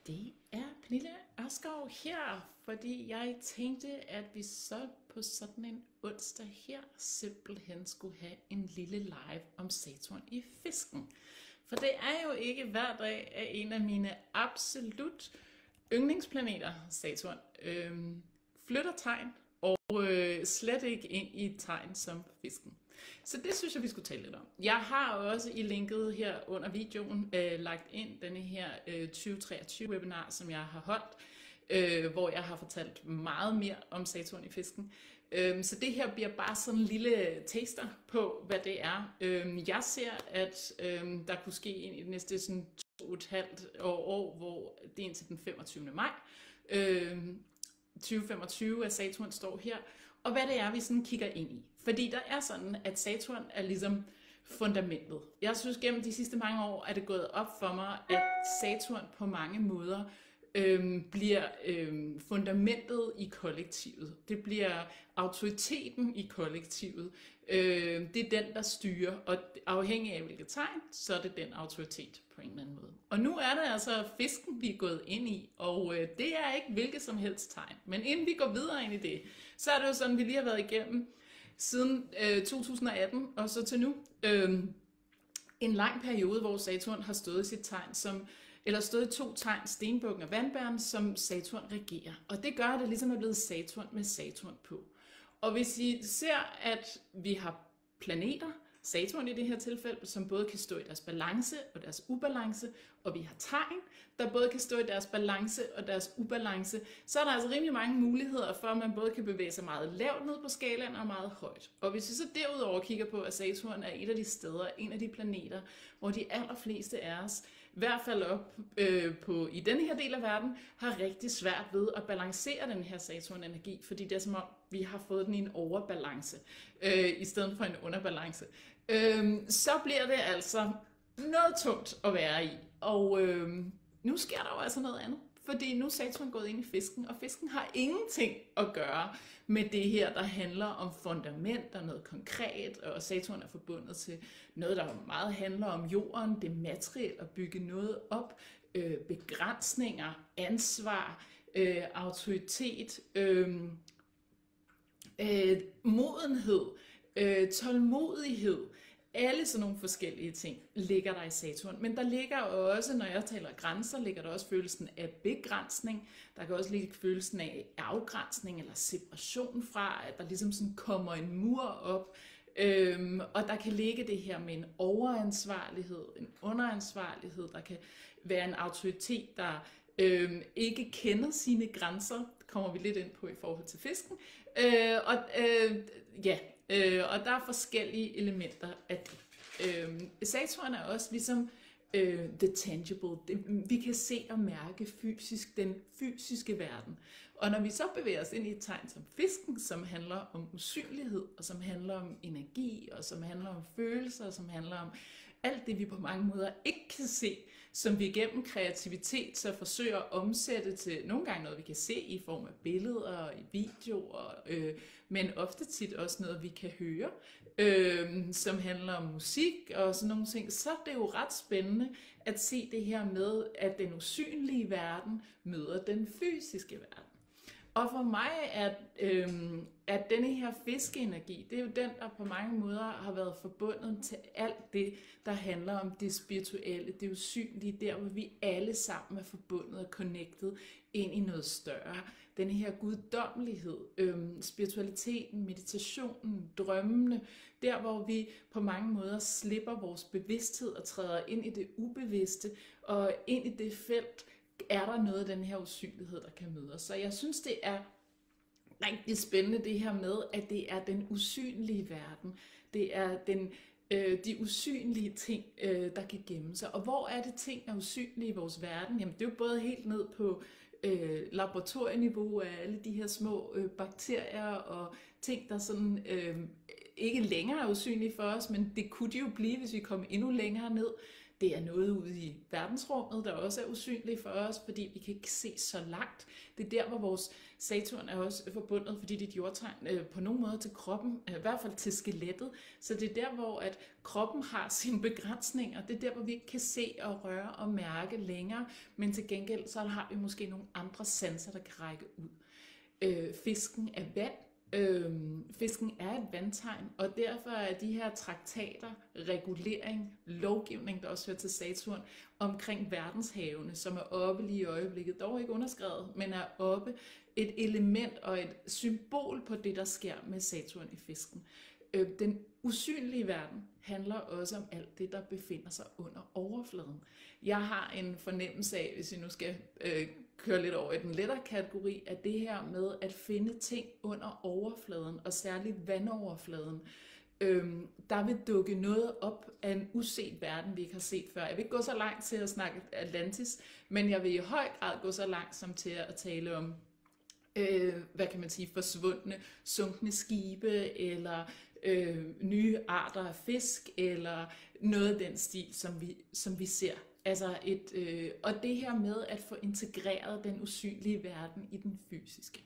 Det er Pernille Ørskov her, fordi jeg tænkte, at vi så på sådan en onsdag her simpelthen skulle have en lille live om Saturn i fisken. For det er jo ikke hver dag, at en af mine absolut yndlingsplaneter, Saturn, flytter tegn og slet ikke ind i et tegn som fisken. Så det synes jeg, vi skulle tale lidt om. Jeg har også i linket her under videoen lagt ind denne her 2023 webinar, som jeg har holdt, hvor jeg har fortalt meget mere om Saturn i fisken. Så det her bliver bare sådan en lille taster på, hvad det er. Jeg ser, at der kunne ske ind i det næste sådan 2,5 år, hvor det er indtil den 25. maj. 2025, at Saturn står her, og hvad det er, vi sådan kigger ind i. Fordi der er sådan, at Saturn er ligesom fundamentet. Jeg synes, gennem de sidste mange år er det gået op for mig, at Saturn på mange måder bliver fundamentet i kollektivet. Det bliver autoriteten i kollektivet. Det er den, der styrer, og afhængig af hvilket tegn, så er det den autoritet på en eller anden måde. Og nu er det altså fisken, vi er gået ind i, og det er ikke hvilket som helst tegn. Men inden vi går videre ind i det, så er det jo sådan, vi lige har været igennem siden 2018 og så til nu. En lang periode, hvor Saturn har stået i sit tegn eller stået i 2 tegn, stenbukken og vandbæren, som Saturn regerer. Og det gør, at det ligesom er blevet Saturn med Saturn på. Og hvis I ser, at vi har planeter, Saturn i det her tilfælde, som både kan stå i deres balance og deres ubalance, og vi har tegn, der både kan stå i deres balance og deres ubalance, så er der altså rimelig mange muligheder for, at man både kan bevæge sig meget lavt ned på skalaen og meget højt. Og hvis vi så derudover kigger på, at Saturn er et af de steder, en af de planeter, hvor de allerfleste af os, i hvert fald i denne her del af verden, har rigtig svært ved at balancere den her Saturn-energi, fordi det er som om, vi har fået den i en overbalance, i stedet for en underbalance. Så bliver det altså noget tungt at være i. Og nu sker der jo altså noget andet. Fordi nu er Saturn gået ind i fisken, og fisken har ingenting at gøre med det her, der handler om fundament og noget konkret, og Saturn er forbundet til noget, der meget handler om jorden, det materielle, at bygge noget op, begrænsninger, ansvar, autoritet, modenhed, tålmodighed. Alle sådan nogle forskellige ting ligger der i Saturn. Men der ligger også, når jeg taler grænser, ligger der også følelsen af begrænsning. Der kan også ligge følelsen af afgrænsning eller separation fra, at der ligesom sådan kommer en mur op. Og der kan ligge det her med en overansvarlighed, en underansvarlighed. Der kan være en autoritet, der ikke kender sine grænser. Det kommer vi lidt ind på i forhold til fisken. Og der er forskellige elementer af det. Saturn er også ligesom the tangible. Vi kan se og mærke fysisk, den fysiske verden. Og når vi så bevæger os ind i et tegn som fisken, som handler om usynlighed, og som handler om energi, og som handler om følelser, og som handler om alt det, vi på mange måder ikke kan se, som vi gennem kreativitet så forsøger at omsætte til nogle gange noget, vi kan se i form af billeder og i videoer, men ofte tit også noget, vi kan høre, som handler om musik og sådan nogle ting. Så er det jo ret spændende at se det her med, at den usynlige verden møder den fysiske verden. Og for mig er denne her fiskeenergi, det er jo den, der på mange måder har været forbundet til alt det, der handler om det spirituelle, det usynlige, der hvor vi alle sammen er forbundet og connected ind i noget større. Denne her guddommelighed, spiritualiteten, meditationen, drømmene, der hvor vi på mange måder slipper vores bevidsthed og træder ind i det ubevidste og ind i det felt, er der noget af den her usynlighed, der kan møde os. Så jeg synes, det er rigtig spændende det her med, at det er den usynlige verden. Det er de usynlige ting, der kan gemme sig. Og hvor er det ting er usynlige i vores verden? Jamen det er jo både helt ned på laboratorieniveau af alle de her små bakterier og ting, der sådan ikke længere er usynlige for os, men det kunne de jo blive, hvis vi kom endnu længere ned. Det er noget ude i verdensrummet, der også er usynligt for os, fordi vi kan ikke se så langt. Det er der, hvor vores Saturn er også forbundet, fordi dit jordtegn på nogen måde til kroppen, i hvert fald til skelettet. Så det er der, hvor at kroppen har sine begrænsninger. Det er der, hvor vi ikke kan se og røre og mærke længere, men til gengæld så har vi måske nogle andre sanser, der kan række ud. Fisken er vand. Fisken er et vandtegn, og derfor er de her traktater, regulering, lovgivning, der også hører til Saturn, omkring verdenshavene, som er oppe lige i øjeblikket, dog ikke underskrevet, men er oppe, et element og et symbol på det, der sker med Saturn i fisken. Den usynlige verden handler også om alt det, der befinder sig under overfladen. Jeg har en fornemmelse af, hvis vi nu skal køre lidt over i den lettere kategori, at det her med at finde ting under overfladen, og særligt vandoverfladen, der vil dukke noget op af en uset verden, vi ikke har set før. Jeg vil ikke gå så langt til at snakke Atlantis, men jeg vil i høj grad gå så langt som til at tale om, hvad kan man sige, forsvundne, sunkne skibe, eller nye arter af fisk, eller noget af den stil, som vi ser. Altså og det her med at få integreret den usynlige verden i den fysiske.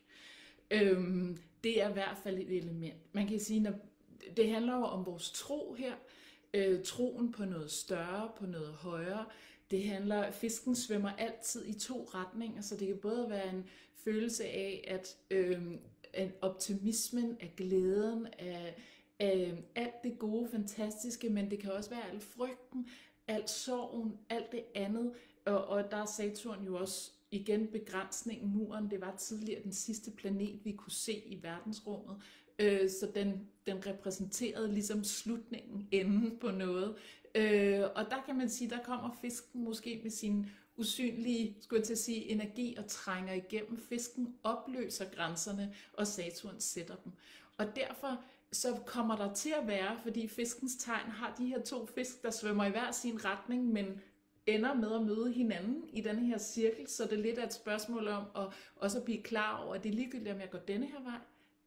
Det er i hvert fald et element. Man kan sige, at det handler jo om vores tro her. Troen på noget større, på noget højere. Det handler, fisken svømmer altid i to retninger, så det kan både være en følelse af, at optimismen, af glæden, af alt det gode, fantastiske, men det kan også være al frygten, alt sorgen, alt det andet, og der er Saturn jo også igen begrænsningen, muren. Det var tidligere den sidste planet, vi kunne se i verdensrummet, så den repræsenterede ligesom slutningen, enden på noget. Og der kan man sige, der kommer fisken måske med sin usynlige, skulle jeg til at sige, energi og trænger igennem. Fisken opløser grænserne, og Saturn sætter dem. Og derfor så kommer der til at være, fordi fiskens tegn har de her to fisk, der svømmer i hver sin retning, men ender med at møde hinanden i denne her cirkel, så det er lidt af et spørgsmål om at også blive klar over, at det er ligegyldigt, om jeg går denne her vej,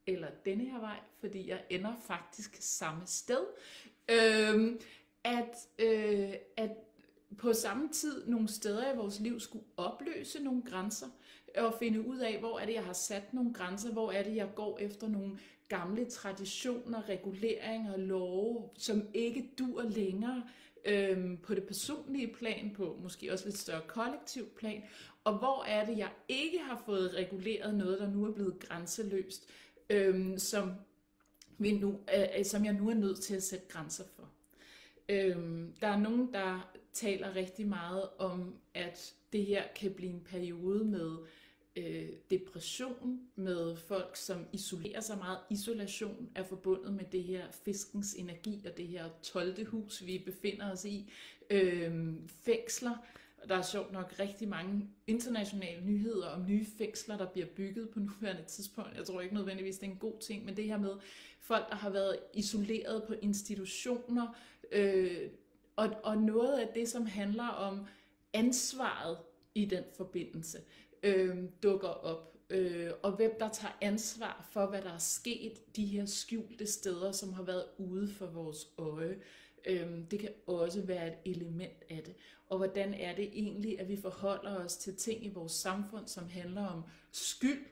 eller denne her vej, fordi jeg ender faktisk samme sted. At på samme tid nogle steder i vores liv skulle opløse nogle grænser, og finde ud af, hvor er det, jeg har sat nogle grænser, hvor er det, jeg går efter nogle gamle traditioner, reguleringer, love, som ikke dur længere på det personlige plan, på måske også lidt større kollektivt plan, og hvor er det, jeg ikke har fået reguleret noget, der nu er blevet grænseløst, som jeg nu er nødt til at sætte grænser for. Der er nogen, der taler rigtig meget om, at det her kan blive en periode med depression, med folk, som isolerer sig meget. Isolation er forbundet med det her fiskens energi og det her 12. hus, vi befinder os i. Fængsler. Der er sjovt nok rigtig mange internationale nyheder om nye fængsler, der bliver bygget på nuværende tidspunkt. Jeg tror ikke nødvendigvis, det er en god ting, men det her med folk, der har været isoleret på institutioner, og noget af det, som handler om ansvaret i den forbindelse, dukker op. Og hvem der tager ansvar for, hvad der er sket, de her skjulte steder, som har været ude for vores øje. Det kan også være et element af det. Og hvordan er det egentlig, at vi forholder os til ting i vores samfund, som handler om skyld,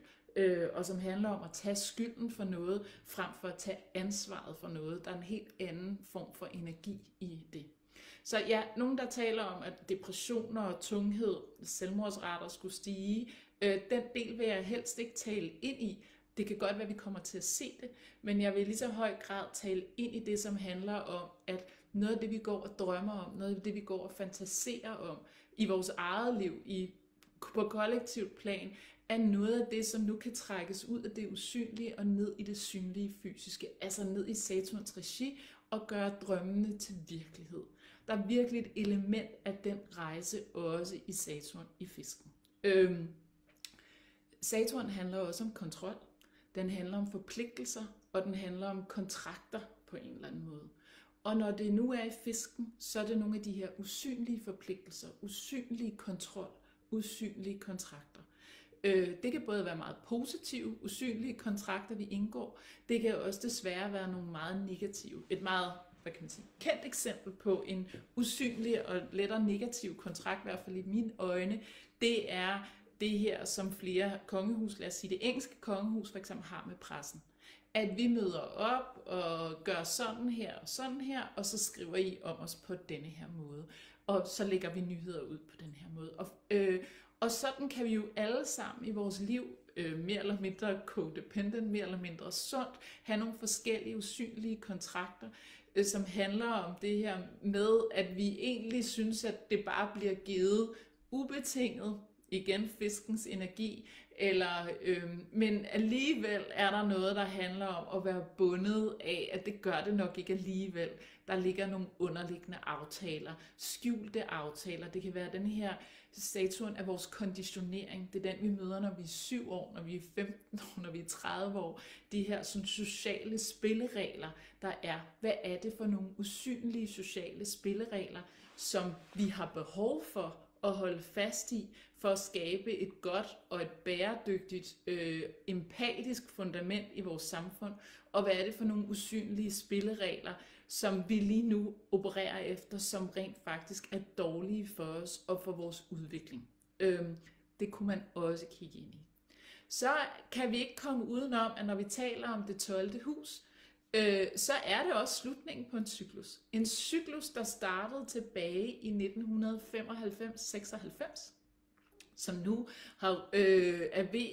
og som handler om at tage skylden for noget, frem for at tage ansvaret for noget. Der er en helt anden form for energi i det. Så ja, nogen der taler om, at depressioner og tunghed, selvmordsrater skulle stige, den del vil jeg helst ikke tale ind i. Det kan godt være, at vi kommer til at se det, men jeg vil lige så høj grad tale ind i det, som handler om, at noget af det, vi går og drømmer om, noget af det, vi går og fantaserer om i vores eget liv, på kollektivt plan, er noget af det, som nu kan trækkes ud af det usynlige og ned i det synlige fysiske, altså ned i Saturns regi og gøre drømmene til virkelighed. Der er virkelig et element af den rejse også i Saturn i fisken. Saturn handler også om kontrol, den handler om forpligtelser, og den handler om kontrakter på en eller anden måde. Og når det nu er i fisken, så er det nogle af de her usynlige forpligtelser, usynlige kontrol, usynlige kontrakter. Det kan både være meget positive, usynlige kontrakter, vi indgår. Det kan også desværre være nogle meget negative. Et meget hvad kan man sige, kendt eksempel på en usynlig og lettere negativ kontrakt, i hvert fald i mine øjne, det er det her, som flere kongehus, lad os sige det engelske kongehus for eksempel, har med pressen. At vi møder op og gør sådan her, og så skriver I om os på denne her måde. Og så lægger vi nyheder ud på den her måde. Og sådan kan vi jo alle sammen i vores liv, mere eller mindre codependent, mere eller mindre sundt, have nogle forskellige usynlige kontrakter, som handler om det her med, at vi egentlig synes, at det bare bliver givet ubetinget, igen fiskens energi, men alligevel er der noget, der handler om at være bundet af, at det gør det nok ikke alligevel. Der ligger nogle underliggende aftaler, skjulte aftaler. Det kan være den her Saturn af vores konditionering. Det er den, vi møder, når vi er 7 år, når vi er 15 år, når vi er 30 år. De her sådan, sociale spilleregler, der er. Hvad er det for nogle usynlige sociale spilleregler, som vi har behov for at holde fast i, for at skabe et godt og et bæredygtigt, empatisk fundament i vores samfund? Og hvad er det for nogle usynlige spilleregler, som vi lige nu opererer efter, som rent faktisk er dårlige for os og for vores udvikling? Det kunne man også kigge ind i. Så kan vi ikke komme udenom, at når vi taler om det 12. hus, så er det også slutningen på en cyklus. En cyklus, der startede tilbage i 1995-96, som nu er ved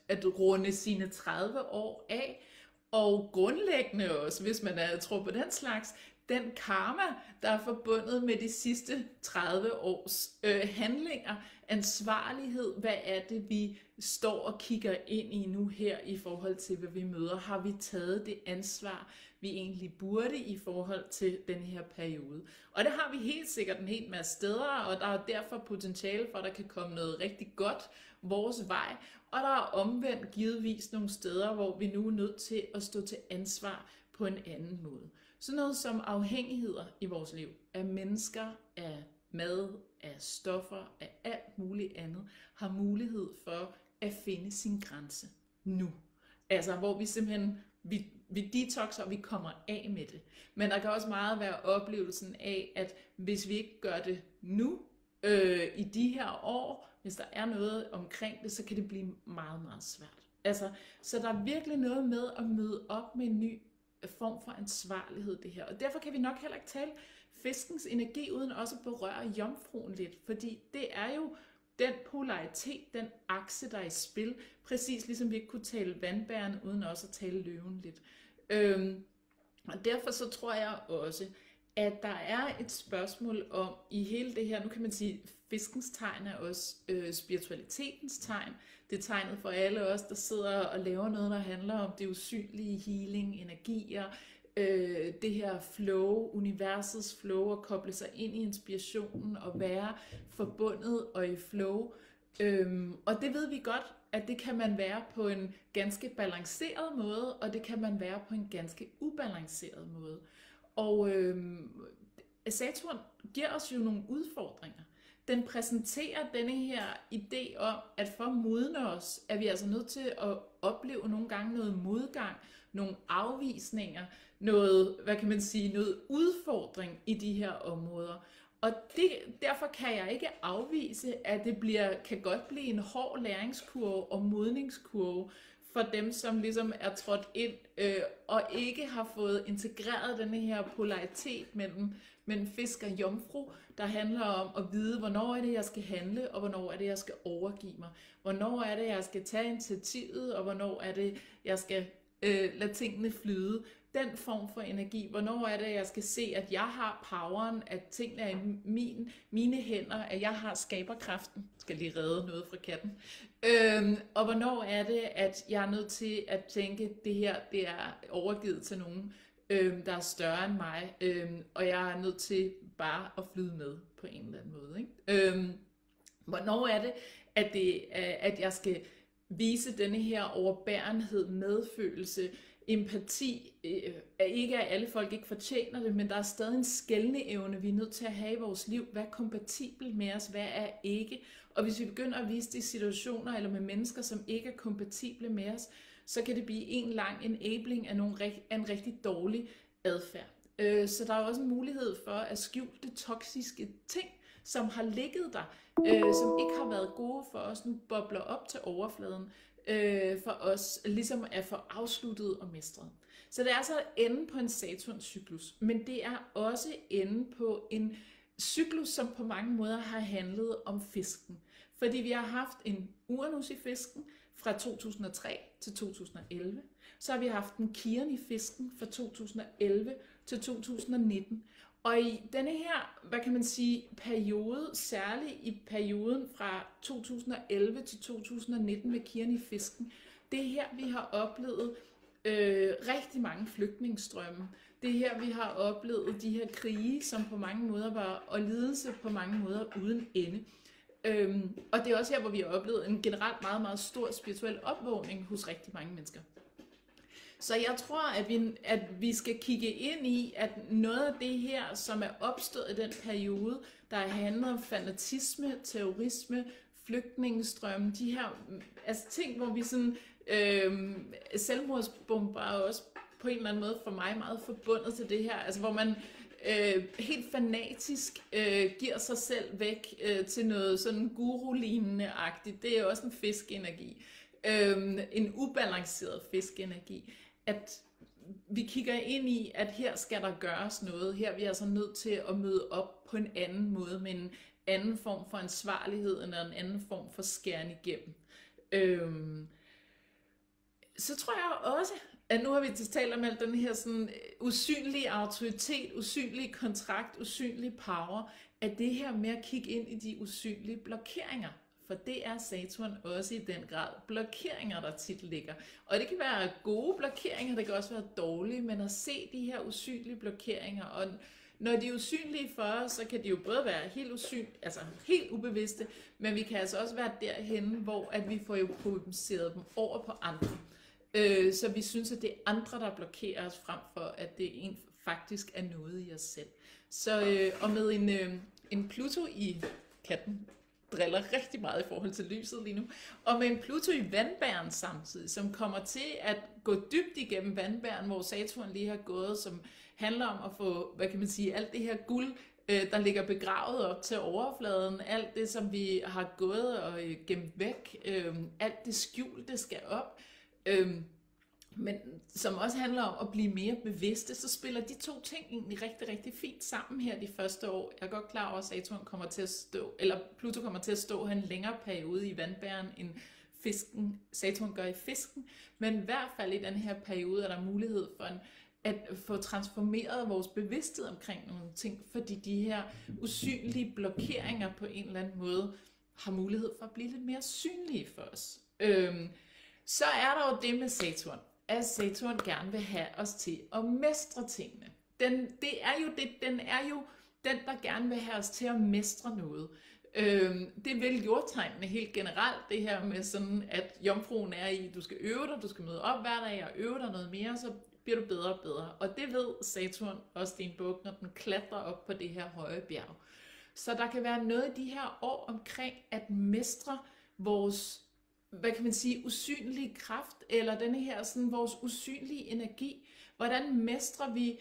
at runde sine 30 år af, og grundlæggende også, hvis man tror på den slags, den karma, der er forbundet med de sidste 30 års handlinger, ansvarlighed, hvad er det, vi står og kigger ind i nu her i forhold til, hvad vi møder? Har vi taget det ansvar, vi egentlig burde i forhold til den her periode? Og det har vi helt sikkert en hel masse steder, og der er derfor potentiale for, at der kan komme noget rigtig godt vores vej. Og der er omvendt givetvis nogle steder, hvor vi nu er nødt til at stå til ansvar på en anden måde. Sådan noget som afhængigheder i vores liv, af mennesker, af mad, af stoffer, af alt muligt andet, har mulighed for at finde sin grænse nu. Altså hvor vi simpelthen, vi detoxer, og vi kommer af med det. Men der kan også meget være oplevelsen af, at hvis vi ikke gør det nu, i de her år, hvis der er noget omkring det, så kan det blive meget, meget svært. Altså, så der er virkelig noget med at møde op med en ny form for ansvarlighed, det her. Og derfor kan vi nok heller ikke tale fiskens energi, uden også at berøre jomfruen lidt, fordi det er jo den polaritet, den akse, der er i spil, præcis ligesom vi ikke kunne tale vandbæren, uden også at tale løven lidt. Og derfor så tror jeg også, at der er et spørgsmål om, i hele det her, nu kan man sige, fiskens tegn er også spiritualitetens tegn. Det er tegnet for alle os, der sidder og laver noget, der handler om det usynlige, healing, energier, det her flow, universets flow, at koble sig ind i inspirationen og være forbundet og i flow. Og det ved vi godt, at det kan man være på en ganske balanceret måde, og det kan man være på en ganske ubalanceret måde. Og Saturn giver os jo nogle udfordringer. Den præsenterer denne her idé om, at for at modne os, er vi altså nødt til at opleve nogle gange noget modgang, nogle afvisninger, noget, hvad kan man sige, noget udfordring i de her områder. Og derfor kan jeg ikke afvise, at det kan godt blive en hård læringskurve og modningskurve for dem, som ligesom er trådt ind og ikke har fået integreret denne her polaritet mellem fisk og jomfru, der handler om at vide, hvornår er det, jeg skal handle, og hvornår er det, jeg skal overgive mig. Hvornår er det, jeg skal tage initiativet, og hvornår er det, jeg skal lade tingene flyde. Den form for energi. Hvornår er det, jeg skal se, at jeg har poweren, at tingene er i mine hænder, at jeg har skaberkraften. Jeg skal lige redde noget fra katten. Og hvornår er det, at jeg er nødt til at tænke, at det her det er overgivet til nogen, der er større end mig, og jeg er nødt til bare at flyde med på en eller anden måde. Ikke? Hvornår er det, at jeg skal vise denne her overbærenhed, medfølelse, empati, ikke at alle folk ikke fortjener det, men der er stadig en skelne evne, vi er nødt til at have i vores liv. Hvad er kompatibelt med os, hvad er ikke? Og hvis vi begynder at vise de situationer, eller med mennesker, som ikke er kompatible med os, så kan det blive en lang enabling af en rigtig dårlig adfærd. Så der er også en mulighed for at skjulte toksiske ting, som har ligget der, som ikke har været gode for os, nu bobler op til overfladen, for os ligesom at få afsluttet og mestret. Så det er altså enden på en Saturn-cyklus, men det er også enden på en cyklus, som på mange måder har handlet om fisken. Fordi vi har haft en Uranus i fisken fra 2003 til 2011. Så har vi haft en Kiron i fisken fra 2011 til 2019. Og i denne her, hvad kan man sige, periode, særligt i perioden fra 2011 til 2019 med Kiron i fisken, det er her, vi har oplevet rigtig mange flygtningestrømme. Det er her, vi har oplevet de her krige, som på mange måder var, og lidelse på mange måder uden ende. Og det er også her, hvor vi har oplevet en generelt meget, meget stor spirituel opvågning hos rigtig mange mennesker. Så jeg tror, at vi skal kigge ind i, at noget af det her, som er opstået i den periode, der handler om fanatisme, terrorisme, flygtningestrømme, de her altså ting, hvor vi sådan selvmordsbomber er også på en eller anden måde for mig meget forbundet til det her, altså hvor man helt fanatisk giver sig selv væk til noget sådan guru-lignende-agtigt. Det er også en fiskenergi. En ubalanceret fiskenergi. At vi kigger ind i, at her skal der gøres noget. Her er vi altså nødt til at møde op på en anden måde, med en anden form for ansvarlighed, eller en anden form for skæren igennem. Så tror jeg også, at nu har vi talt om alt den her sådan usynlige autoritet, usynlige kontrakt, usynlige power, at det her med at kigge ind i de usynlige blokeringer, for det er Saturn også i den grad blokeringer, der tit ligger. Og det kan være gode blokeringer, det kan også være dårlige, men at se de her usynlige blokeringer, og når de er usynlige for os, så kan de jo både være helt ubevidste, men vi kan altså også være derhenne, hvor at vi får jo provoceret dem over på andre. Så vi synes, at det er andre, der blokerer os, frem for at det faktisk er noget i os selv. Så og med en Pluto i katten, driller rigtig meget i forhold til lyset lige nu, og med en Pluto i vandbæren samtidig, som kommer til at gå dybt igennem vandbæren, hvor Saturn lige har gået, som handler om at få, hvad kan man sige, alt det her guld, der ligger begravet op til overfladen, alt det, som vi har gået og gemt væk, alt det skjulte skal op, men som også handler om at blive mere bevidste, så spiller de to ting egentlig rigtig, rigtig fint sammen her de første år. Jeg er godt klar over, at Saturn kommer til at stå, eller Pluto kommer til at stå her en længere periode i vandbæren, end Saturn gør i fisken, men i hvert fald i den her periode er der mulighed for at få transformeret vores bevidsthed omkring nogle ting, fordi de her usynlige blokeringer på en eller anden måde har mulighed for at blive lidt mere synlige for os. Så er der jo det med Saturn, at Saturn gerne vil have os til at mestre tingene. Den er jo den, der gerne vil have os til at mestre noget. Det vil jordtegnene helt generelt, det her med sådan, at jomfruen er i, du skal øve dig, du skal møde op hver dag og øve dig noget mere, så bliver du bedre og bedre. Og det ved Saturn også din bog, når den klatrer op på det her høje bjerg. Så der kan være noget i de her år omkring at mestre vores, hvad kan man sige, usynlige kraft, eller denne her sådan vores usynlige energi. Hvordan mestrer vi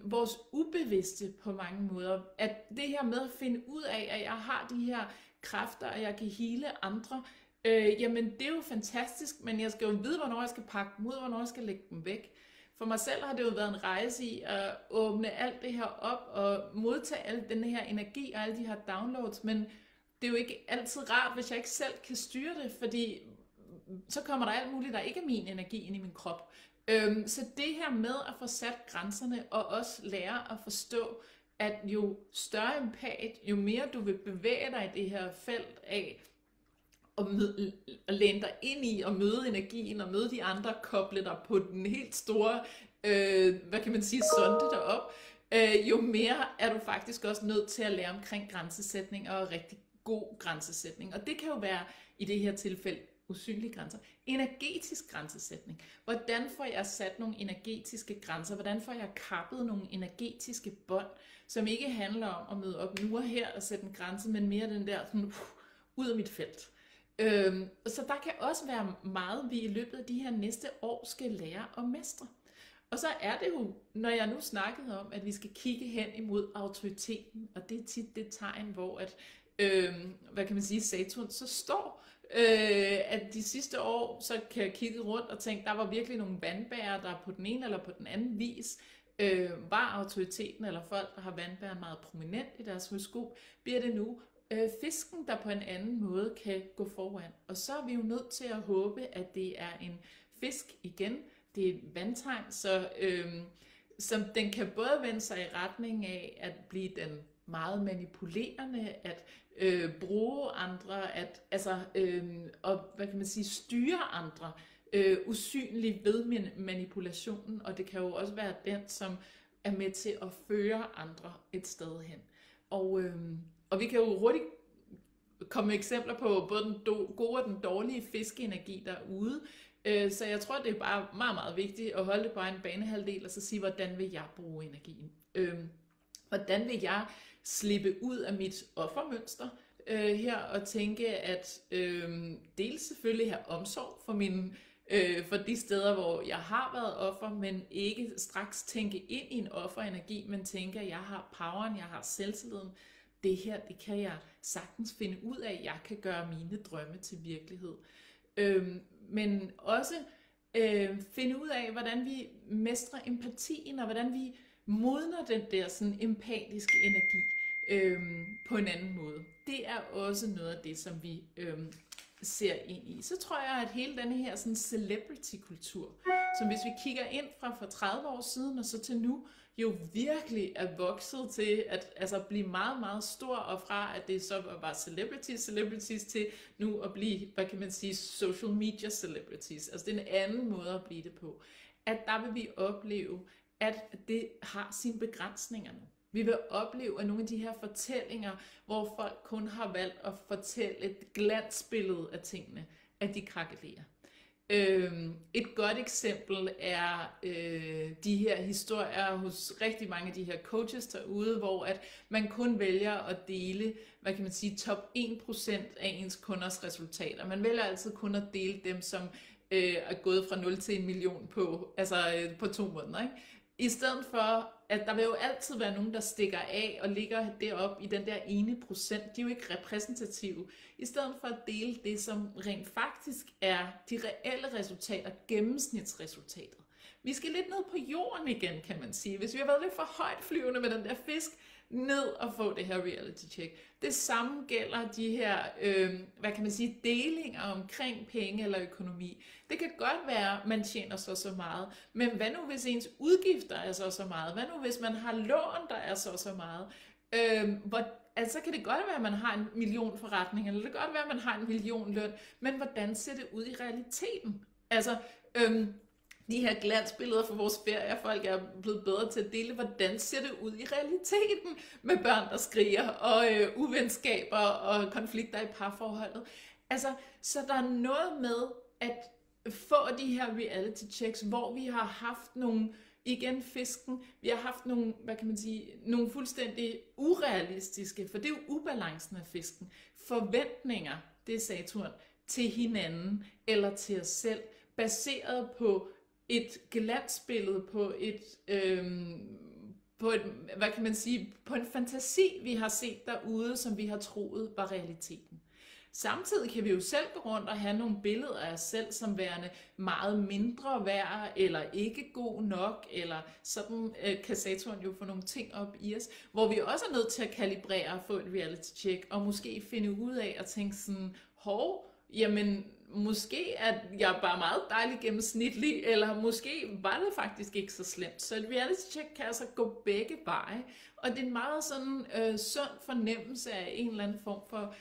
vores ubevidste på mange måder? At det her med at finde ud af, at jeg har de her kræfter, og jeg kan hele andre, jamen det er jo fantastisk, men jeg skal jo vide, hvornår jeg skal pakke dem ud, og hvornår jeg skal lægge dem væk. For mig selv har det jo været en rejse i at åbne alt det her op, og modtage al den her energi, og alle de her downloads, men det er jo ikke altid rart, hvis jeg ikke selv kan styre det, fordi så kommer der alt muligt, der ikke er min energi ind i min krop. Så det her med at få sat grænserne, og også lære at forstå, at jo større empat, jo mere du vil bevæge dig i det her felt af, at læne dig ind i, og møde energien, og møde de andre, koble dig på den helt store, hvad kan man sige, sonde derop, jo mere er du faktisk også nødt til at lære omkring grænsesætning, og rigtig god grænsesætning. Og det kan jo være, i det her tilfælde, usynlige grænser. Energetisk grænsesætning. Hvordan får jeg sat nogle energetiske grænser? Hvordan får jeg kappet nogle energetiske bånd, som ikke handler om at møde op nu og her og sætte en grænse, men mere den der sådan, ud af mit felt. Så der kan også være meget, vi i løbet af de her næste år skal lære at mestre. Og så er det jo, når jeg nu snakkede om, at vi skal kigge hen imod autoriteten, og det er tit det tegn, hvor at, hvad kan man sige, Saturn så står, at de sidste år, så kan jeg kigge rundt og tænke, der var virkelig nogle vandbærere, der på den ene eller på den anden vis var autoriteten, eller folk, der har vandbæren meget prominent i deres horoskop, bliver det nu fisken, der på en anden måde kan gå foran. Og så er vi jo nødt til at håbe, at det er en fisk igen. Det er et vandtegn, så som den kan både vende sig i retning af at blive den meget manipulerende, at bruge andre, at og hvad kan man sige, styre andre usynligt ved manipulationen, og det kan jo også være den, som er med til at føre andre et sted hen. Og vi kan jo hurtigt komme med eksempler på både den gode og den dårlige fiskeenergi derude. Så jeg tror, det er bare meget, meget vigtigt at holde det på en banehalvdel, og så sige, hvordan vil jeg bruge energien? Hvordan vil jeg slippe ud af mit offermønster her, og tænke, at dels selvfølgelig have omsorg for de steder, hvor jeg har været offer, men ikke straks tænke ind i en offerenergi, men tænke, at jeg har poweren, jeg har selvtilliden. Det her, det kan jeg sagtens finde ud af, jeg kan gøre mine drømme til virkelighed. Men også finde ud af, hvordan vi mestrer empatien, og hvordan vi modner den der sådan empatiske energi på en anden måde. Det er også noget af det, som vi ser ind i. Så tror jeg, at hele denne her sådan celebrity-kultur, som hvis vi kigger ind fra for 30 år siden og så til nu, jo virkelig er vokset til at blive meget, meget stor, og fra at det så var celebrities til nu at blive, hvad kan man sige, social media celebrities. Altså det er en anden måde at blive det på. At der vil vi opleve, at det har sine begrænsninger nu. Vi vil opleve, at nogle af de her fortællinger, hvor folk kun har valgt at fortælle et glansbillede af tingene, at de krakelerer. Et godt eksempel er de her historier hos rigtig mange af de her coaches derude, hvor at man kun vælger at dele, hvad kan man sige, top 1% af ens kunders resultater. Man vælger altid kun at dele dem, som er gået fra 0 til 1 million på 2 måneder, ikke? I stedet for, at der vil jo altid være nogen, der stikker af og ligger deroppe i den der ene procent. De er jo ikke repræsentative. I stedet for at dele det, som rent faktisk er de reelle resultater, gennemsnitsresultatet. Vi skal lidt ned på jorden igen, kan man sige. Hvis vi har været lidt for højt flyvende med den der fisk, ned og få det her reality check. Det samme gælder de her, hvad kan man sige, delinger omkring penge eller økonomi. Det kan godt være, at man tjener så meget, men hvad nu hvis ens udgifter er så meget? Hvad nu hvis man har lån, der er så meget? Så kan det godt være, at man har 1 million forretninger, eller det kan godt være, at man har 1 million løn, men hvordan ser det ud i realiteten? De her glansbilleder fra vores ferier, folk er blevet bedre til at dele, hvordan ser det ud i realiteten med børn, der skriger, og uvenskaber og konflikter i parforholdet. Så der er noget med at få de her reality checks, hvor vi har haft nogle, igen fisken, vi har haft nogle, hvad kan man sige, nogle fuldstændig urealistiske, for det er jo ubalancen af fisken, forventninger, det er Saturn, til hinanden eller til os selv, baseret på et glansbillede, på et, hvad kan man sige, på en fantasi, vi har set derude, som vi har troet var realiteten. Samtidig kan vi jo selv gå rundt og have nogle billeder af os selv som værende meget mindre værd, eller ikke god nok, eller sådan kan Saturn jo få nogle ting op i os, hvor vi også er nødt til at kalibrere og få et reality check, og måske finde ud af at tænke sådan, jamen måske er jeg bare meget dejlig gennemsnitlig, eller måske var det faktisk ikke så slemt. Så et reality check kan altså gå begge veje, og det er en meget sådan sund fornemmelse af en eller anden form for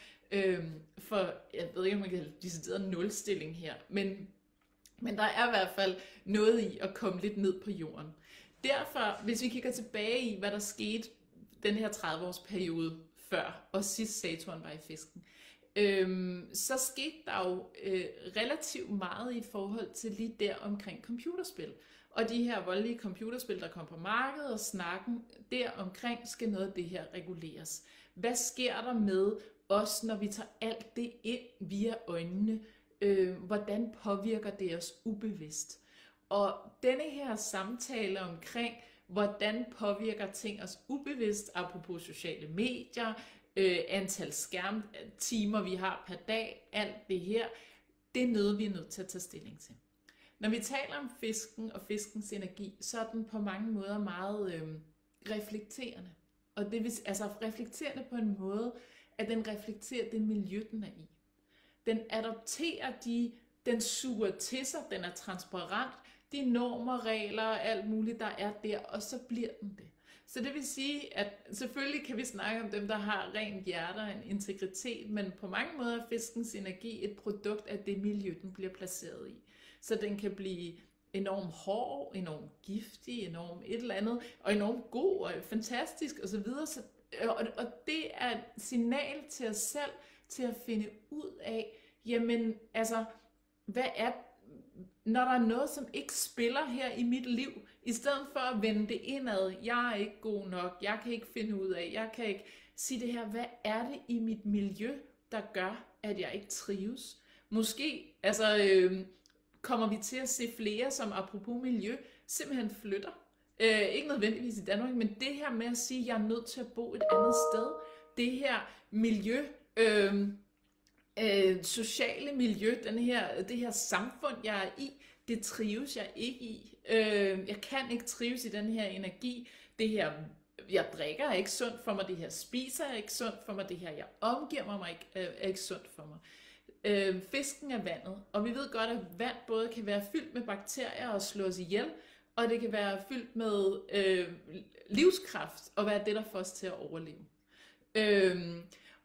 jeg ved ikke, om man kan decideret nulstilling her, men der er i hvert fald noget i at komme lidt ned på jorden. Derfor, hvis vi kigger tilbage i, hvad der skete den her 30-årsperiode før, og sidst Saturn var i fisken, så skete der jo relativt meget i forhold til lige der omkring computerspil. Og de her voldelige computerspil, der kom på markedet, og snakken der omkring, skal noget af det her reguleres. Hvad sker der med os, når vi tager alt det ind via øjnene? Hvordan påvirker det os ubevidst? Og denne her samtale omkring, hvordan påvirker ting os ubevidst, apropos sociale medier, antal skærmtimer vi har per dag, alt det her, det er noget, vi er nødt til at tage stilling til. Når vi taler om fisken og fiskens energi, så er den på mange måder meget reflekterende. Og det vil, altså reflekterende på en måde, at den reflekterer det miljø, den er i. Den adopterer den suger til sig, den er transparent, de normer, regler og alt muligt, der er der, og så bliver den det. Så det vil sige, at selvfølgelig kan vi snakke om dem, der har rent hjerte og en integritet, men på mange måder er fiskens energi et produkt af det miljø, den bliver placeret i. Så den kan blive enormt hård, enormt giftig, enormt et eller andet, og enormt god og fantastisk osv. Og det er et signal til os selv, til at finde ud af, jamen altså, hvad er, når der er noget, som ikke spiller her i mit liv, i stedet for at vende det indad, jeg er ikke god nok, jeg kan ikke finde ud af, jeg kan ikke sige det her, hvad er det i mit miljø, der gør, at jeg ikke trives? Måske, altså, kommer vi til at se flere, som apropos miljø, simpelthen flytter. Ikke nødvendigvis i Danmark, men det her med at sige, at jeg er nødt til at bo et andet sted, det her miljø, sociale miljø, det her samfund, jeg er i, det trives jeg ikke i. Jeg kan ikke trives i den her energi. Det her, jeg drikker er ikke sundt for mig. Det her spiser er ikke sundt for mig. Det her, jeg omgiver mig er ikke sundt for mig. Fisken er vandet, og vi ved godt, at vand både kan være fyldt med bakterier og slå os ihjel, og det kan være fyldt med livskraft og være det, der får os til at overleve.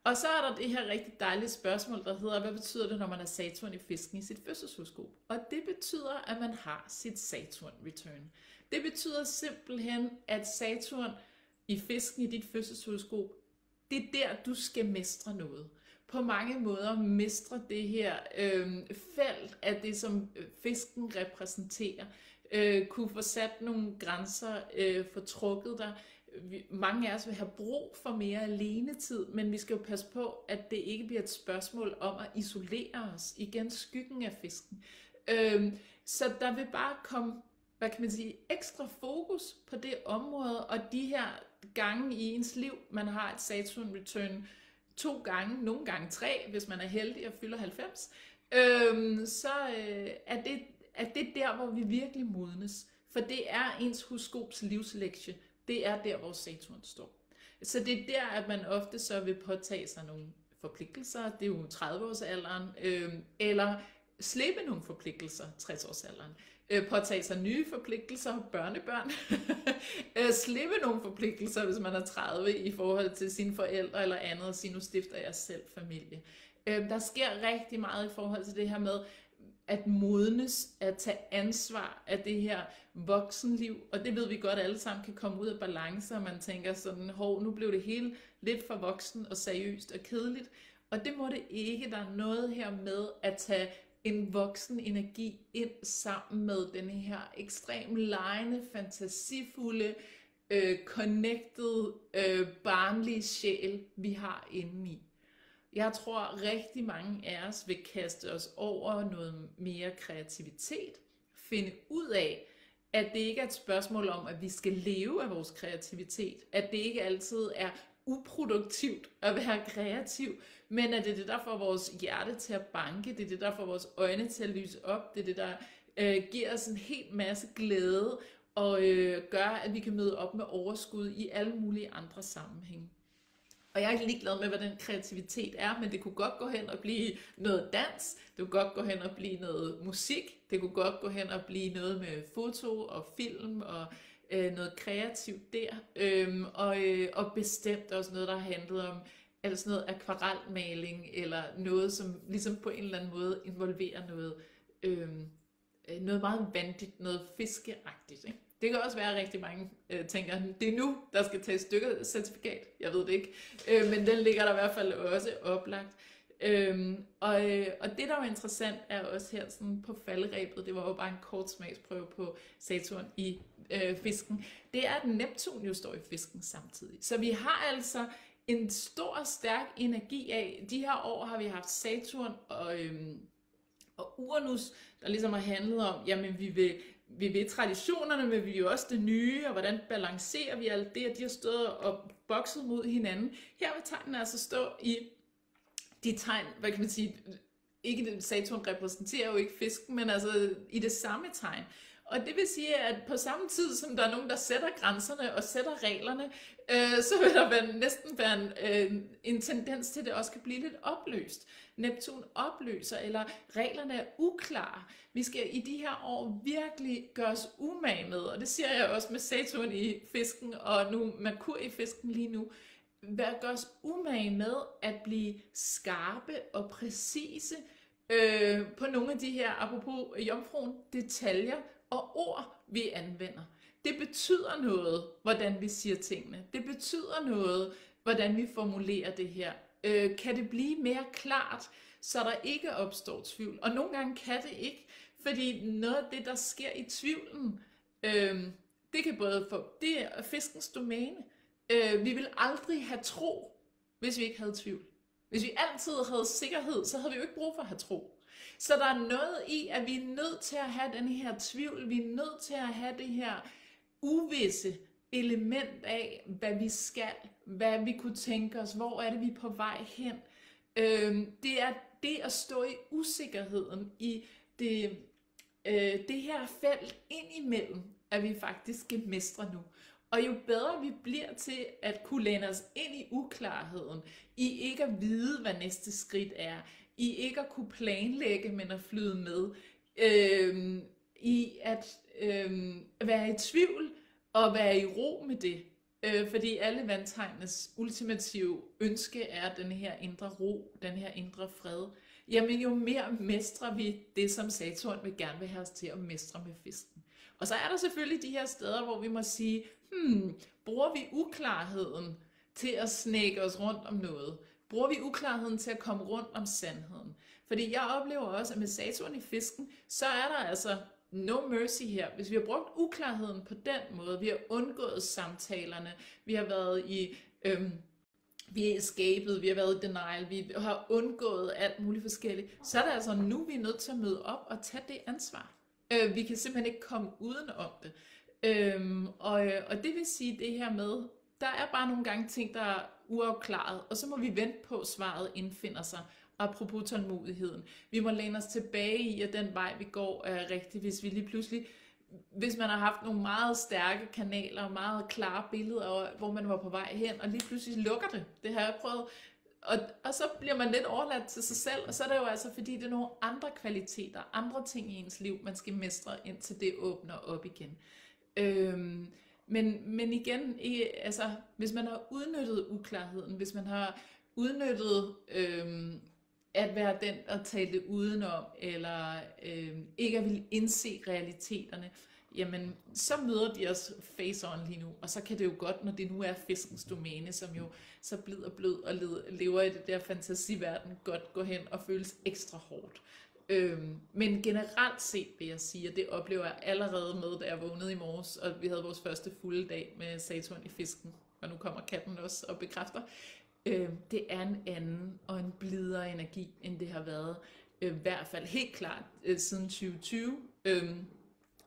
Og så er der det her rigtig dejlige spørgsmål, der hedder, hvad betyder det, når man har Saturn i fisken i sit fødselshoroskop? Og det betyder, at man har sit Saturn return. Det betyder simpelthen, at Saturn i fisken i dit fødselshoroskop, det er der, du skal mestre noget. På mange måder mestre det her felt af det, som fisken repræsenterer. Kunne få sat nogle grænser, få trukket der. Mange af os vil have brug for mere alenetid, men vi skal jo passe på, at det ikke bliver et spørgsmål om at isolere os. Igen skyggen af fisken. Så der vil bare komme, hvad kan man sige, ekstra fokus på det område, og de her gange i ens liv, man har et Saturn return 2 gange, nogle gange 3, hvis man er heldig og fylder 90, så er det der, hvor vi virkelig modnes. For det er ens horoskops livslektie. Det er der, hvor Saturn står. Så det er der, at man ofte så vil påtage sig nogle forpligtelser, det er jo 30-årsalderen, eller slippe nogle forpligtelser, 60-årsalderen, påtage sig nye forpligtelser, børnebørn, slippe nogle forpligtelser, hvis man er 30 i forhold til sine forældre eller andet, og sige, nu stifter jeg selv familie. Der sker rigtig meget i forhold til det her med, at modnes, at tage ansvar af det her voksenliv, og det ved vi godt, at alle sammen kan komme ud af balance, og man tænker sådan, nu blev det hele lidt for voksen og seriøst og kedeligt, og det må det ikke. Der er noget her med at tage en voksen energi ind sammen med denne her ekstremt legende, fantasifulde, connected, barnlige sjæl, vi har indeni. Jeg tror, rigtig mange af os vil kaste os over noget mere kreativitet, finde ud af, at det ikke er et spørgsmål om, at vi skal leve af vores kreativitet, at det ikke altid er uproduktivt at være kreativ, men at det er det, der får vores hjerte til at banke, det er det, der får vores øjne til at lyse op, det er det, der giver os en hel masse glæde og gør, at vi kan møde op med overskud i alle mulige andre sammenhænge. Og jeg er ikke ligeglad med, hvad den kreativitet er, men det kunne godt gå hen og blive noget dans, det kunne godt gå hen og blive noget musik, det kunne godt gå hen og blive noget med foto og film og noget kreativt der, og bestemt også noget, der handlede om altså noget akvarelmaling, eller noget, som ligesom på en eller anden måde involverer noget meget vandigt, noget fiskeagtigt, ikke? Det kan også være, at rigtig mange tænker, det er nu, der skal tages dykkercertifikat. Jeg ved det ikke. Men den ligger der i hvert fald også oplagt. Og det, der var interessant, er også her sådan på falderebet, det var jo bare en kort smagsprøve på Saturn i fisken. Det er, at Neptun jo står i fisken samtidig. Så vi har altså en stor, stærk energi af. De her år har vi haft Saturn og Uranus, der ligesom har handlet om, jamen vi vil traditionerne, men vi vil jo også det nye, og hvordan balancerer vi alt det, at de har stået og bokset mod hinanden. Her vil tegnene altså stå i de tegn, hvad kan man sige, ikke det, Saturn repræsenterer jo ikke fisken, men altså i det samme tegn. Og det vil sige, at på samme tid, som der er nogen, der sætter grænserne og sætter reglerne, så vil der næsten være en tendens til, at det også kan blive lidt opløst. Neptun opløser, eller reglerne er uklare. Vi skal i de her år virkelig gøre os umage med, og det siger jeg også med Saturn i fisken, og nu Merkur i fisken lige nu, gøre os umage med at blive skarpe og præcise på nogle af de her, apropos jomfruen, detaljer og ord, vi anvender. Det betyder noget, hvordan vi siger tingene. Det betyder noget, hvordan vi formulerer det her. Kan det blive mere klart, så der ikke opstår tvivl? Og nogle gange kan det ikke, fordi noget af det, der sker i tvivlen, det kan både det er fiskens domæne. Vi vil aldrig have tro, hvis vi ikke havde tvivl. Hvis vi altid havde sikkerhed, så havde vi jo ikke brug for at have tro. Så der er noget i, at vi er nødt til at have den her tvivl, vi er nødt til at have det her uvisse element af, hvad vi skal, hvad vi kunne tænke os, hvor er det, vi er på vej hen. Det er det at stå i usikkerheden, i det her felt indimellem, at vi faktisk skal mestre nu. Og jo bedre vi bliver til at kunne læne os ind i uklarheden, i ikke at vide, hvad næste skridt er, i ikke at kunne planlægge, men at flyde med, i at være i tvivl og være i ro med det. Fordi alle vandtegnenes ultimative ønske er den her indre ro, den her indre fred. Jamen jo mere mestrer vi det, som Saturn vil gerne vil have os til at mestre med fisken. Og så er der selvfølgelig de her steder, hvor vi må sige, bruger vi uklarheden til at snække os rundt om noget? Bruger vi uklarheden til at komme rundt om sandheden? Fordi jeg oplever også, at med Saturn i fisken, så er der altså no mercy her. Hvis vi har brugt uklarheden på den måde, vi har undgået samtalerne, vi har været i... vi er escapet, vi har været i denial, vi har undgået alt muligt forskelligt, så er det altså nu, vi er nødt til at møde op og tage det ansvar. Vi kan simpelthen ikke komme uden om det. Og det vil sige det her med, der er bare nogle gange ting, der er uafklaret, og så må vi vente på, at svaret indfinder sig. Apropos tålmodigheden. Vi må læne os tilbage i, at den vej, vi går, er rigtig, hvis vi lige pludselig, hvis man har haft nogle meget stærke kanaler, og meget klare billeder, hvor man var på vej hen, og lige pludselig lukker det. Det har jeg prøvet. Og så bliver man lidt overladt til sig selv, og så er det jo altså, fordi det er nogle andre kvaliteter, andre ting i ens liv, man skal mestre, indtil det åbner op igen. Men igen, altså, hvis man har udnyttet uklarheden, hvis man har udnyttet at være den, der talte udenom, eller ikke at ville indse realiteterne, jamen så møder de os face on lige nu, og så kan det jo godt, når det nu er fiskens domæne, som jo så blid og blød og lever i det der fantasiverden, godt gå hen og føles ekstra hårdt. Men generelt set vil jeg sige, og det oplever jeg allerede med, da jeg vågnede i morges, og vi havde vores første fulde dag med Saturn i fisken, og nu kommer katten også og bekræfter, det er en anden og en blidere energi, end det har været, i hvert fald helt klart siden 2020,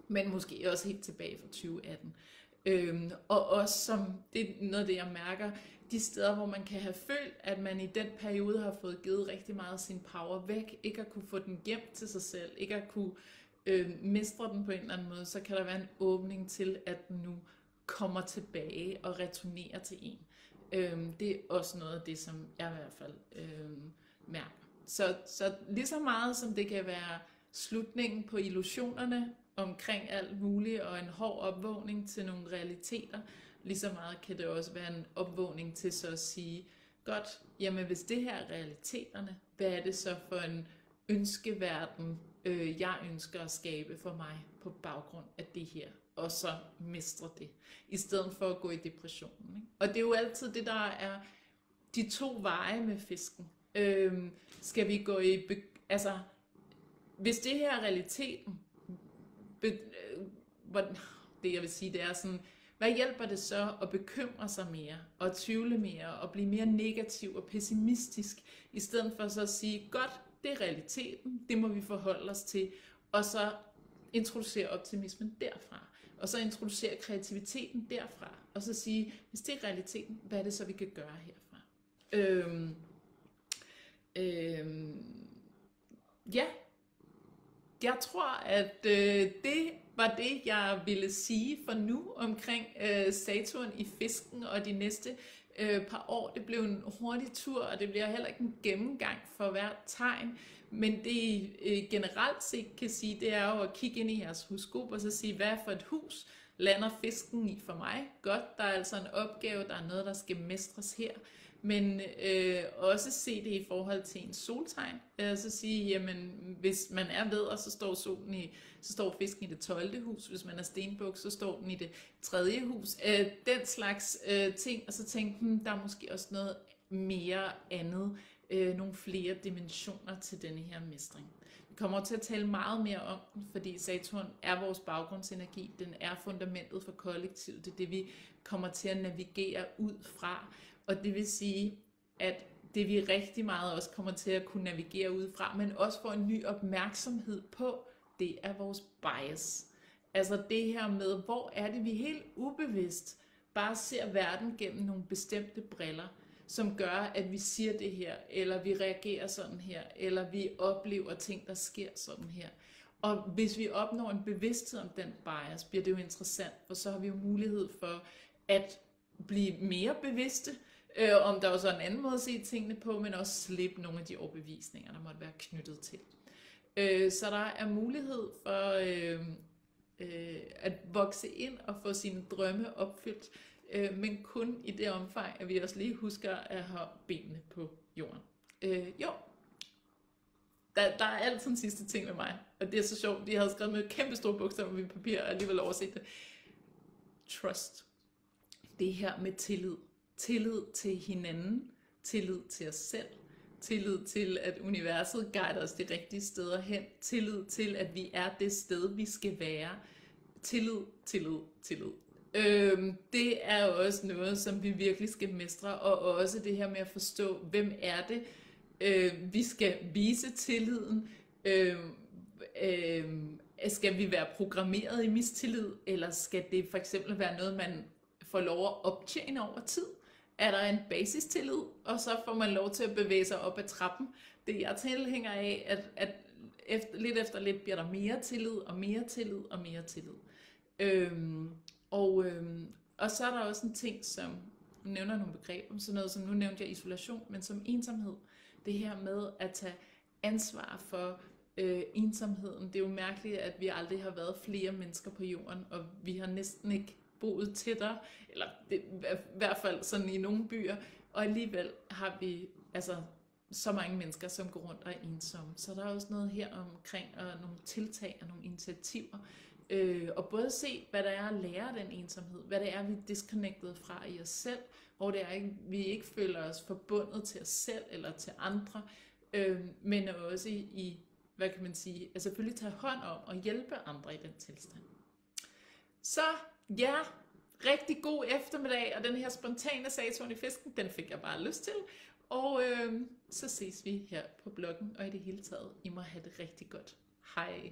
men måske også helt tilbage fra 2018. Og også som, det er noget af det, jeg mærker, de steder, hvor man kan have følt, at man i den periode har fået givet rigtig meget af sin power væk, ikke at kunne få den gemt til sig selv, ikke at kunne mestre den på en eller anden måde, så kan der være en åbning til, at den nu kommer tilbage og returnerer til en. Det er også noget af det, som jeg i hvert fald mærker. Så lige så meget som det kan være slutningen på illusionerne omkring alt muligt, og en hård opvågning til nogle realiteter, lige så meget kan det også være en opvågning til så at sige, godt, jamen hvis det her er realiteterne, hvad er det så for en ønskeverden, jeg ønsker at skabe for mig på baggrund af det her, og så mestre det, i stedet for at gå i depressionen. Ikke? Og det er jo altid det, der er de to veje med fisken. Skal vi gå i, altså, hvis det her er realiteten, det jeg vil sige, det er sådan, hvad hjælper det så at bekymre sig mere, og tvivle mere, og blive mere negativ og pessimistisk, i stedet for så at sige, godt, det er realiteten, det må vi forholde os til, og så introducere optimismen derfra. Og så introducere kreativiteten derfra. Og så sige, hvis det er realiteten, hvad er det så, vi kan gøre herfra? Ja, jeg tror, at det var det, jeg ville sige for nu omkring Saturn i fisken og de næste par år. Det blev en hurtig tur, og det bliver heller ikke en gennemgang for hvert tegn. Men det generelt set kan sige, det er jo at kigge ind i jeres horoskop og så sige, hvad for et hus lander fisken i for mig? Godt, der er altså en opgave, der er noget, der skal mestres her. Men også se det i forhold til en soltegn. Så sige, jamen hvis man er vædder, så står fisken i det 12. hus. Hvis man er stenbuk, så står den i det 3. hus. Den slags ting. Og så tænke, der er måske også noget mere andet. Nogle flere dimensioner til denne her mestring. Vi kommer til at tale meget mere om den, fordi Saturn er vores baggrundsenergi. Den er fundamentet for kollektivet. Det er det, vi kommer til at navigere ud fra. Og det vil sige, at det vi rigtig meget også kommer til at kunne navigere ud fra, men også få en ny opmærksomhed på, det er vores bias. Altså det her med, hvor er det, vi helt ubevidst bare ser verden gennem nogle bestemte briller, som gør, at vi siger det her, eller vi reagerer sådan her, eller vi oplever ting, der sker sådan her. Og hvis vi opnår en bevidsthed om den bias, bliver det jo interessant, for så har vi jo mulighed for at blive mere bevidste, om der også er en anden måde at se tingene på, men også slippe nogle af de overbevisninger, der måtte være knyttet til. Så der er mulighed for at vokse ind og få sine drømme opfyldt, men kun i det omfang, at vi også lige husker at have benene på jorden. Der er altid en sidste ting med mig, og det er så sjovt. De havde skrevet med kæmpe store bogstaver på mit papir, og alligevel overset det. Trust. Det her med tillid. Tillid til hinanden, tillid til os selv, tillid til, at universet guider os de rigtige steder hen, tillid til, at vi er det sted, vi skal være. Tillid, tillid, tillid. Det er jo også noget, som vi virkelig skal mestre, og også det her med at forstå, hvem er det, vi skal vise tilliden. Skal vi være programmeret i mistillid, eller skal det for eksempel være noget, man får lov at optjene over tid? Er der en basistillid, og så får man lov til at bevæge sig op ad trappen? Det jeg tilhænger af, at lidt efter lidt bliver der mere tillid, og mere tillid, og mere tillid. Og så er der også en ting, som nævner nogle begreber, sådan noget som nu nævnte jeg isolation, men som ensomhed. Det her med at tage ansvar for ensomheden. Det er jo mærkeligt, at vi aldrig har været flere mennesker på jorden, og vi har næsten ikke boet tættere, eller det, i hvert fald sådan i nogle byer, og alligevel har vi altså så mange mennesker, som går rundt og er ensomme. Så der er også noget her omkring og nogle tiltag og nogle initiativer, og både se, hvad der er at lære af den ensomhed, hvad det er, vi er disconnected fra i os selv, hvor det er, vi ikke føler os forbundet til os selv eller til andre, men også i, hvad kan man sige, altså selvfølgelig tage hånd om og hjælpe andre i den tilstand. Så ja, rigtig god eftermiddag, og den her spontane Saturn i fisken, den fik jeg bare lyst til. Og så ses vi her på bloggen, og i det hele taget, I må have det rigtig godt. Hej!